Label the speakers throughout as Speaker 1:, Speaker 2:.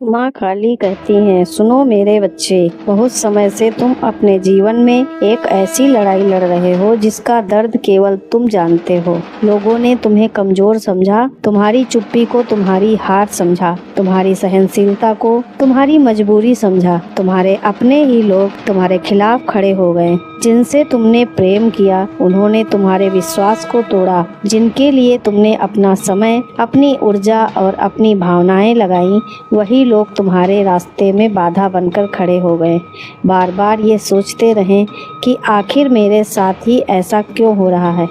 Speaker 1: माँ काली कहती हैं, सुनो मेरे बच्चे, बहुत समय से तुम अपने जीवन में एक ऐसी लड़ाई लड़ रहे हो जिसका दर्द केवल तुम जानते हो। लोगों ने तुम्हें कमजोर समझा, तुम्हारी चुप्पी को तुम्हारी हार समझा, तुम्हारी सहनशीलता को तुम्हारी मजबूरी समझा। तुम्हारे अपने ही लोग तुम्हारे खिलाफ खड़े हो गए। जिनसे तुमने प्रेम किया उन्होंने तुम्हारे विश्वास को तोड़ा। जिनके लिए तुमने अपना समय, अपनी ऊर्जा और अपनी भावनाएं लगाई, वही लोग तुम्हारे रास्ते में बाधा बनकर खड़े हो गए। बार बार ये सोचते रहें कि आखिर मेरे साथ ही ऐसा क्यों हो रहा है,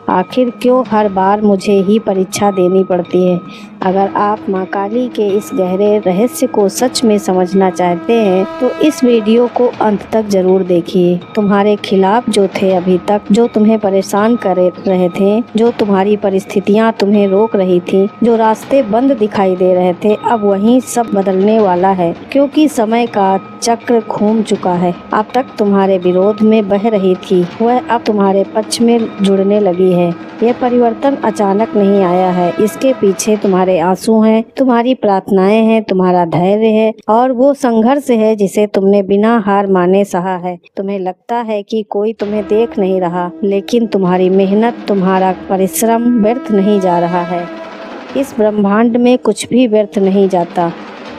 Speaker 1: आखिर क्यों हर बार मुझे ही परीक्षा देनी पड़ती है। अगर आप माँ काली के इस गहरे रहस्य को सच में समझना चाहते हैं तो इस वीडियो को अंत तक जरूर देखिए। तुम्हारे खिलाफ जो थे अभी तक, जो तुम्हें परेशान कर रहे थे, जो तुम्हारी परिस्थितियाँ तुम्हें रोक रही थी, जो रास्ते बंद दिखाई दे रहे थे, अब वही सब बदलने वाला है, क्योंकि समय का चक्र घूम चुका है। अब तक तुम्हारे विरोध में बह रही थी, वह अब तुम्हारे पक्ष में जुड़ने लगी है। यह परिवर्तन अचानक नहीं आया है, इसके पीछे तुम्हारे आंसू हैं, तुम्हारी प्रार्थनाएं हैं, तुम्हारा धैर्य है और वो संघर्ष है जिसे तुमने बिना हार माने सहा है। तुम्हें लगता है कि कोई तुम्हें देख नहीं रहा, लेकिन तुम्हारी मेहनत, तुम्हारा परिश्रम व्यर्थ नहीं जा रहा है। इस ब्रह्मांड में कुछ भी व्यर्थ नहीं जाता।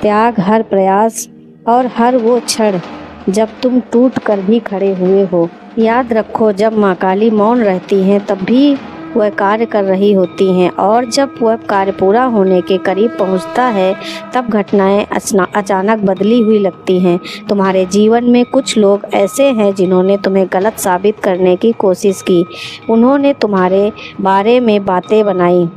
Speaker 1: त्याग, हर प्रयास और हर वो क्षण जब तुम टूट कर भी खड़े हुए हो। याद रखो, जब माँ काली मौन रहती हैं तब भी वह कार्य कर रही होती हैं, और जब वह कार्य पूरा होने के करीब पहुंचता है तब घटनाएं अचानक बदली हुई लगती हैं। तुम्हारे जीवन में कुछ लोग ऐसे हैं जिन्होंने तुम्हें गलत साबित करने की कोशिश की। उन्होंने तुम्हारे बारे में बातें बनाई,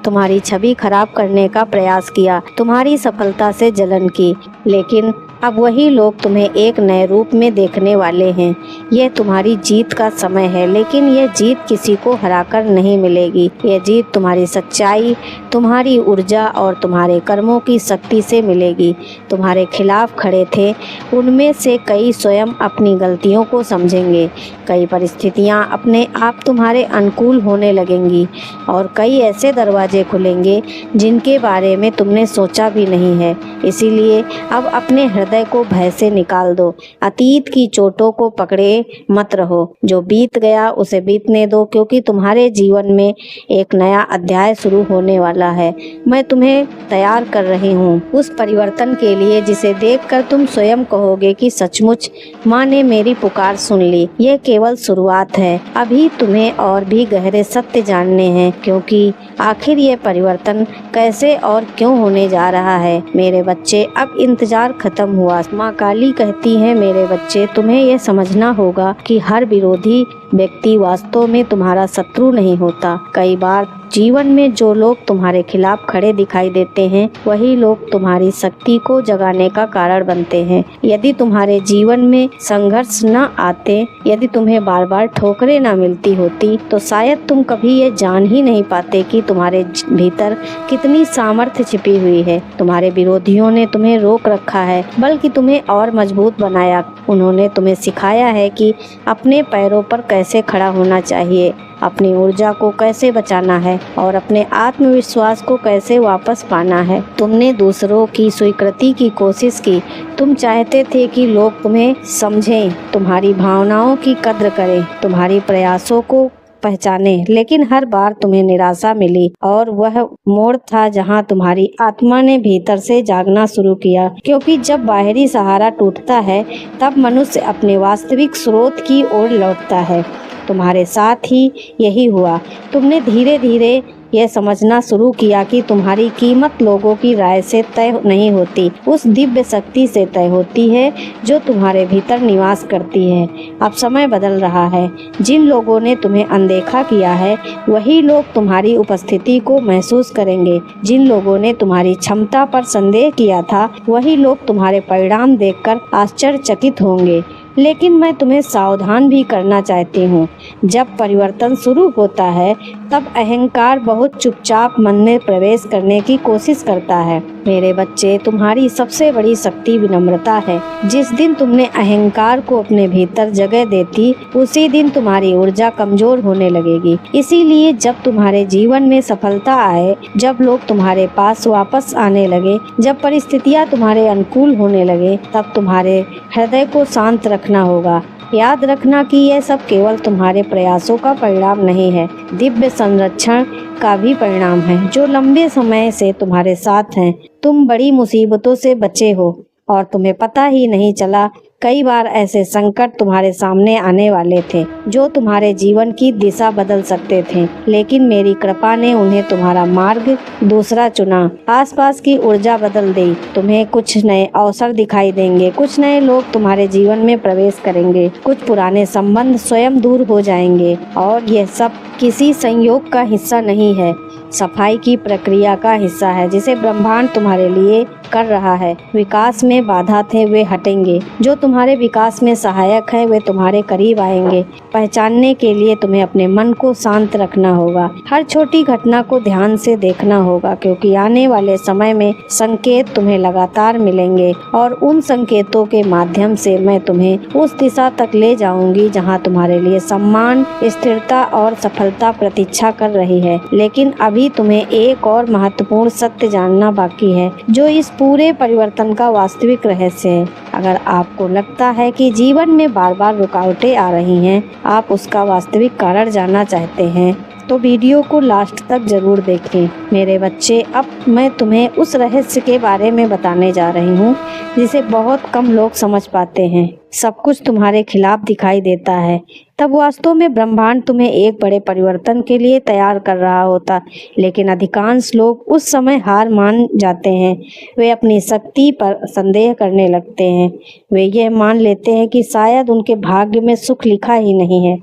Speaker 1: तुम्हारी छवि खराब करने का प्रयास किया, तुम्हारी सफलता से जलन की, लेकिन अब वही लोग तुम्हें एक नए रूप में देखने वाले हैं। यह तुम्हारी जीत का समय है, लेकिन यह जीत किसी को हराकर नहीं मिलेगी। यह जीत तुम्हारी सच्चाई, तुम्हारी ऊर्जा और तुम्हारे कर्मों की शक्ति से मिलेगी। तुम्हारे खिलाफ खड़े थे, उनमें से कई स्वयं अपनी गलतियों को समझेंगे, कई परिस्थितियां अपने आप तुम्हारे अनुकूल होने लगेंगी और कई ऐसे दरवाजे खुलेंगे जिनके बारे में तुमने सोचा भी नहीं है। इसीलिए अब अपने हृदय को भय से निकाल दो। अतीत की चोटों को पकड़े मत रहो। जो बीत गया उसे बीतने दो, क्योंकि तुम्हारे जीवन में एक नया अध्याय शुरू होने वाला है। मैं तुम्हें तैयार कर रही हूँ उस परिवर्तन के लिए जिसे देखकर तुम स्वयं कहोगे कि सचमुच माँ ने मेरी पुकार सुन ली। यह केवल शुरुआत है, अभी तुम्हें और भी गहरे सत्य जानने हैं, क्योंकि आखिर ये परिवर्तन कैसे और क्यों होने जा रहा है। मेरे बच्चे, अब इंतजार खत्म हुआ। माँ काली कहती हैं, मेरे बच्चे, तुम्हें यह समझना होगा कि हर विरोधी व्यक्ति वास्तव में तुम्हारा शत्रु नहीं होता। कई बार जीवन में जो लोग तुम्हारे खिलाफ खड़े दिखाई देते हैं, वही लोग तुम्हारी शक्ति को जगाने का कारण बनते हैं। यदि तुम्हारे जीवन में संघर्ष न आते, यदि तुम्हें बार बार ठोकरें न मिलती होती, तो शायद तुम कभी ये जान ही नहीं पाते कि तुम्हारे भीतर कितनी सामर्थ्य छिपी हुई है। तुम्हारे विरोधियों ने तुम्हें रोक रखा है, बल्कि तुम्हें और मजबूत बनाया। उन्होंने तुम्हें सिखाया है कि अपने पैरों पर कैसे खड़ा होना चाहिए, अपनी ऊर्जा को कैसे बचाना है और अपने आत्मविश्वास को कैसे वापस पाना है। तुमने दूसरों की स्वीकृति की कोशिश की। तुम चाहते थे कि लोग तुम्हें समझें, तुम्हारी भावनाओं की कद्र करें, तुम्हारी प्रयासों को पहचाने, लेकिन हर बार तुम्हें निराशा मिली। और वह मोड़ था जहां तुम्हारी आत्मा ने भीतर से जागना शुरू किया, क्योंकि जब बाहरी सहारा टूटता है तब मनुष्य अपने वास्तविक स्रोत की ओर लौटता है। तुम्हारे साथ ही यही हुआ। तुमने धीरे धीरे यह समझना शुरू किया कि तुम्हारी कीमत लोगों की राय से तय नहीं होती, उस दिव्य शक्ति से तय होती है जो तुम्हारे भीतर निवास करती है। अब समय बदल रहा है। जिन लोगों ने तुम्हें अनदेखा किया है, वही लोग तुम्हारी उपस्थिति को महसूस करेंगे। जिन लोगों ने तुम्हारी क्षमता पर संदेह किया था, वही लोग तुम्हारे परिणाम देखकर आश्चर्यचकित होंगे। लेकिन मैं तुम्हें सावधान भी करना चाहती हूँ। जब परिवर्तन शुरू होता है तब अहंकार बहुत चुपचाप मन में प्रवेश करने की कोशिश करता है। मेरे बच्चे, तुम्हारी सबसे बड़ी शक्ति विनम्रता है। जिस दिन तुमने अहंकार को अपने भीतर जगह देती, उसी दिन तुम्हारी ऊर्जा कमजोर होने लगेगी। इसीलिए जब तुम्हारे जीवन में सफलता आए, जब लोग तुम्हारे पास वापस आने लगे, जब परिस्थितियाँ तुम्हारे अनुकूल होने लगे, तब तुम्हारे हृदय को शांत रखना होगा। याद रखना कि यह सब केवल तुम्हारे प्रयासों का परिणाम नहीं है, दिव्य संरक्षण का भी परिणाम है जो लंबे समय से तुम्हारे साथ हैं। तुम बड़ी मुसीबतों से बचे हो और तुम्हें पता ही नहीं चला। कई बार ऐसे संकट तुम्हारे सामने आने वाले थे जो तुम्हारे जीवन की दिशा बदल सकते थे, लेकिन मेरी कृपा ने उन्हें तुम्हारा मार्ग दूसरा चुना। आसपास की ऊर्जा बदल दी, तुम्हें कुछ नए अवसर दिखाई देंगे, कुछ नए लोग तुम्हारे जीवन में प्रवेश करेंगे, कुछ पुराने संबंध स्वयं दूर हो जाएंगे। और यह सब किसी संयोग का हिस्सा नहीं है, सफाई की प्रक्रिया का हिस्सा है जिसे ब्रह्मांड तुम्हारे लिए कर रहा है। विकास में बाधा थे वे हटेंगे, जो तुम्हारे विकास में सहायक है वे तुम्हारे करीब आएंगे। पहचानने के लिए तुम्हें अपने मन को शांत रखना होगा, हर छोटी घटना को ध्यान से देखना होगा, क्योंकि आने वाले समय में संकेत तुम्हें लगातार मिलेंगे और उन संकेतों के माध्यम से मैं तुम्हें उस दिशा तक ले जाऊंगी जहाँ तुम्हारे लिए सम्मान, स्थिरता और सफलता प्रतीक्षा कर रही है। लेकिन अभी तुम्हें एक और महत्वपूर्ण सत्य जानना बाकी है, जो इस पूरे परिवर्तन का वास्तविक रहस्य है। अगर आपको लगता है कि जीवन में बार बार रुकावटें आ रही हैं, आप उसका वास्तविक कारण जानना चाहते हैं, तो वीडियो को लास्ट तक जरूर देखें। मेरे बच्चे, अब मैं तुम्हें उस रहस्य के बारे में बताने जा रही हूँ जिसे बहुत कम लोग समझ पाते हैं। सब कुछ तुम्हारे खिलाफ दिखाई देता है, तब वास्तव में ब्रह्मांड तुम्हें एक बड़े परिवर्तन के लिए तैयार कर रहा होता। लेकिन अधिकांश लोग उस समय हार मान जाते हैं। वे अपनी शक्ति पर संदेह करने लगते हैं। वे यह मान लेते हैं कि शायद उनके भाग्य में सुख लिखा ही नहीं है,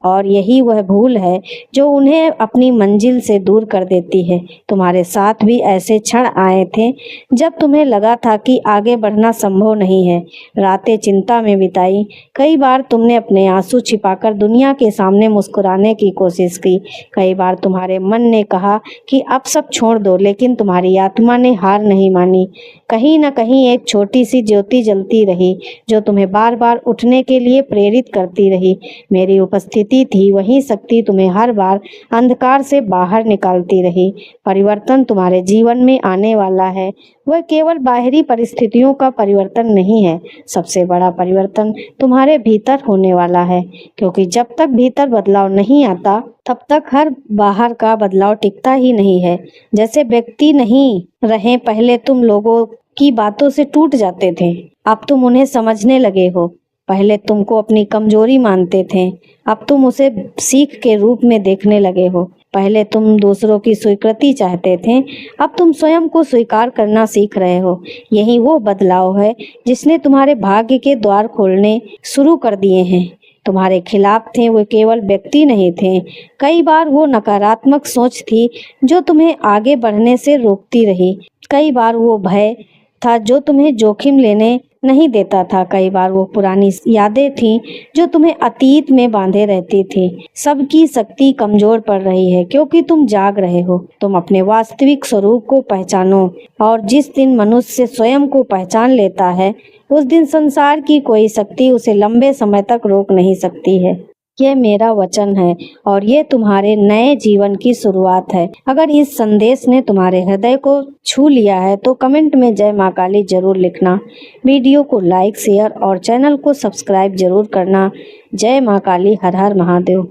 Speaker 1: और यही वह भूल है जो उन्हें अपनी मंजिल से दूर कर देती है। तुम्हारे साथ भी ऐसे क्षण आए थे जब तुम्हें लगा था कि आगे बढ़ना संभव नहीं है। रातें चिंता में बिताई, कई बार तुमने अपने आंसू छिपाकर दुनिया के सामने मुस्कुराने की कोशिश की। कई बार तुम्हारे मन ने कहा कि अब सब छोड़ दो, लेकिन तुम्हारी आत्मा ने हार नहीं मानी। कहीं न कहीं एक छोटी सी ज्योति जलती रही जो तुम्हें बार बार उठने के लिए प्रेरित करती रही। मेरी उपस्थिति थी वही शक्ति तुम्हें हर बार अंधकार से बाहर निकालती रही। परिवर्तन तुम्हारे जीवन में आने वाला है, वह केवल बाहरी परिस्थितियों का परिवर्तन नहीं है। सबसे बड़ा परिवर्तन तुम्हारे भीतर होने वाला है, क्योंकि जब तक भीतर बदलाव नहीं आता तब तक हर बाहर का बदलाव टिकता ही नहीं है। जैसे व्यक्ति नहीं रहे, पहले तुम लोगों की बातों से टूट जाते थे, अब तुम उन्हें समझने लगे हो। पहले तुमको अपनी कमजोरी मानते थे, अब तुम उसे सीख के रूप में देखने लगे हो। पहले तुम दूसरों की स्वीकृति चाहते थे, अब तुम स्वयं को स्वीकार करना सीख रहे हो। यही वो बदलाव है जिसने तुम्हारे भाग्य के द्वार खोलने शुरू कर दिए हैं। तुम्हारे खिलाफ थे वो केवल व्यक्ति नहीं थे, कई बार वो नकारात्मक सोच थी जो तुम्हें आगे बढ़ने से रोकती रही। कई बार वो भय था जो तुम्हें जोखिम लेने नहीं देता था। कई बार वो पुरानी यादें थीं जो तुम्हें अतीत में बांधे रहती थी। सबकी शक्ति कमजोर पड़ रही है क्योंकि तुम जाग रहे हो। तुम अपने वास्तविक स्वरूप को पहचानो, और जिस दिन मनुष्य स्वयं को पहचान लेता है, उस दिन संसार की कोई शक्ति उसे लंबे समय तक रोक नहीं सकती है। यह मेरा वचन है और ये तुम्हारे नए जीवन की शुरुआत है। अगर इस संदेश ने तुम्हारे हृदय को छू लिया है तो कमेंट में जय माँ काली जरूर लिखना। वीडियो को लाइक, शेयर और चैनल को सब्सक्राइब जरूर करना। जय माँ काली, हर हर महादेव।